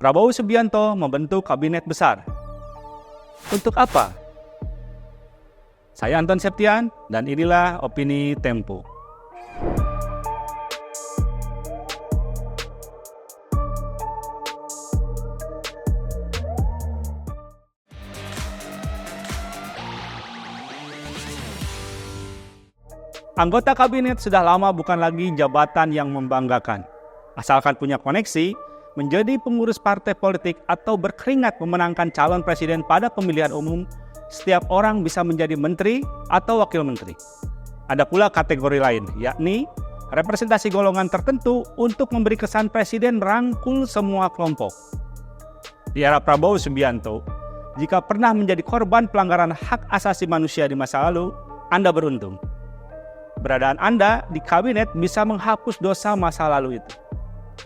Prabowo Subianto membentuk kabinet besar. Untuk apa? Saya Anton Septian dan inilah opini Tempo. Anggota kabinet sudah lama bukan lagi jabatan yang membanggakan. Asalkan punya koneksi, menjadi pengurus partai politik atau berkeringat memenangkan calon presiden pada pemilihan umum, setiap orang bisa menjadi menteri atau wakil menteri. Ada pula kategori lain, yakni representasi golongan tertentu untuk memberi kesan presiden merangkul semua kelompok. Di era Prabowo Subianto, jika pernah menjadi korban pelanggaran hak asasi manusia di masa lalu, Anda beruntung. Keberadaan Anda di kabinet bisa menghapus dosa masa lalu itu.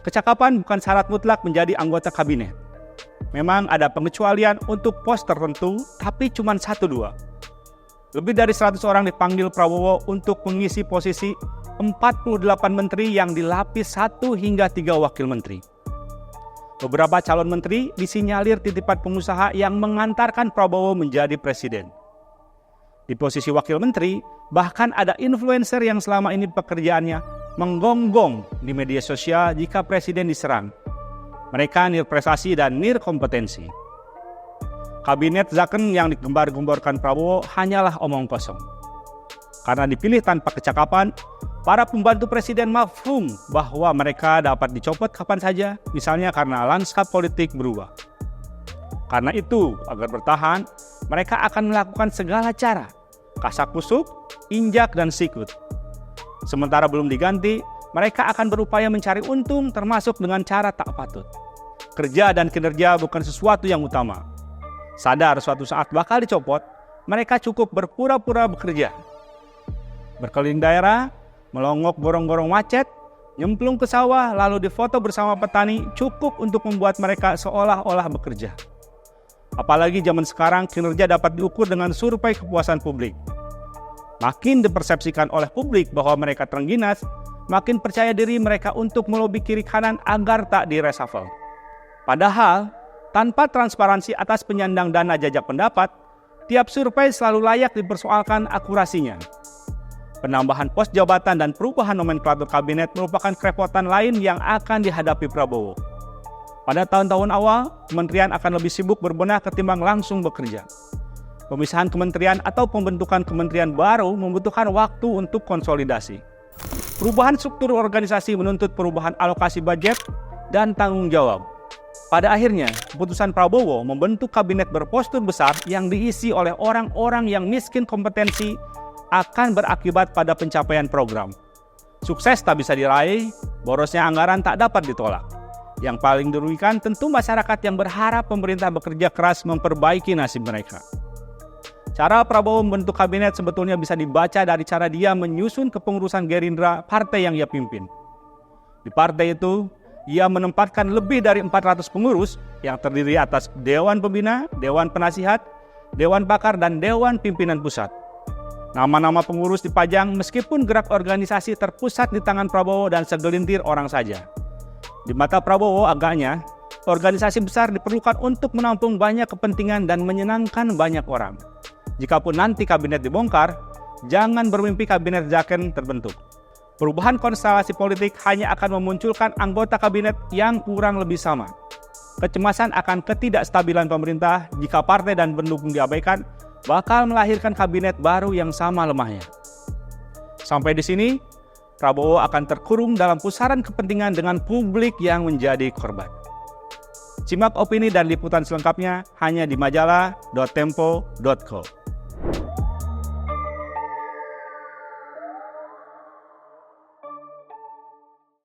Kecakapan bukan syarat mutlak menjadi anggota kabinet. Memang ada pengecualian untuk pos tertentu, tapi cuma 1-2. Lebih dari 100 orang dipanggil Prabowo untuk mengisi posisi 48 menteri yang dilapis 1 hingga 3 wakil menteri. Beberapa calon menteri disinyalir titipan pengusaha yang mengantarkan Prabowo menjadi presiden. Di posisi wakil menteri, bahkan ada influencer yang selama ini pekerjaannya menggonggong di media sosial jika presiden diserang. Mereka nirprestasi dan nirkompetensi. Kabinet Zakon yang digembar-gemborkan Prabowo hanyalah omong kosong. Karena dipilih tanpa kecakapan, para pembantu presiden mafhum bahwa mereka dapat dicopot kapan saja, misalnya karena lanskap politik berubah. Karena itu, agar bertahan, mereka akan melakukan segala cara, kasak-kusuk, injak, dan sikut. Sementara belum diganti, mereka akan berupaya mencari untung termasuk dengan cara tak patut. Kerja dan kinerja bukan sesuatu yang utama. Sadar suatu saat bakal dicopot, mereka cukup berpura-pura bekerja. Berkeliling daerah, melongok gorong-gorong macet, nyemplung ke sawah lalu difoto bersama petani cukup untuk membuat mereka seolah-olah bekerja. Apalagi zaman sekarang kinerja dapat diukur dengan survei kepuasan publik. Makin dipersepsikan oleh publik bahwa mereka terengginas, makin percaya diri mereka untuk melobi kiri kanan agar tak direshuffle. Padahal, tanpa transparansi atas penyandang dana jajak pendapat, tiap survei selalu layak dipersoalkan akurasinya. Penambahan pos jabatan dan perubahan nomenklatur kabinet merupakan kerepotan lain yang akan dihadapi Prabowo. Pada tahun-tahun awal, kementerian akan lebih sibuk berbenah ketimbang langsung bekerja. Pemisahan kementerian atau pembentukan kementerian baru membutuhkan waktu untuk konsolidasi. Perubahan struktur organisasi menuntut perubahan alokasi budget dan tanggung jawab. Pada akhirnya, keputusan Prabowo membentuk kabinet berpostur besar yang diisi oleh orang-orang yang miskin kompetensi akan berakibat pada pencapaian program. Sukses tak bisa diraih, borosnya anggaran tak dapat ditolak. Yang paling dirugikan tentu masyarakat yang berharap pemerintah bekerja keras memperbaiki nasib mereka. Cara Prabowo membentuk kabinet sebetulnya bisa dibaca dari cara dia menyusun kepengurusan Gerindra, partai yang ia pimpin. Di partai itu, ia menempatkan lebih dari 400 pengurus yang terdiri atas Dewan Pembina, Dewan Penasihat, Dewan Pakar, dan Dewan Pimpinan Pusat. Nama-nama pengurus dipajang meskipun gerak organisasi terpusat di tangan Prabowo dan segelintir orang saja. Di mata Prabowo agaknya, organisasi besar diperlukan untuk menampung banyak kepentingan dan menyenangkan banyak orang. Jikapun nanti kabinet dibongkar, jangan bermimpi kabinet Zakon terbentuk. Perubahan konstelasi politik hanya akan memunculkan anggota kabinet yang kurang lebih sama. Kecemasan akan ketidakstabilan pemerintah jika partai dan pendukung diabaikan bakal melahirkan kabinet baru yang sama lemahnya. Sampai di sini, Prabowo akan terkurung dalam pusaran kepentingan dengan publik yang menjadi korban. Simak opini dan liputan selengkapnya hanya di majalah.tempo.co.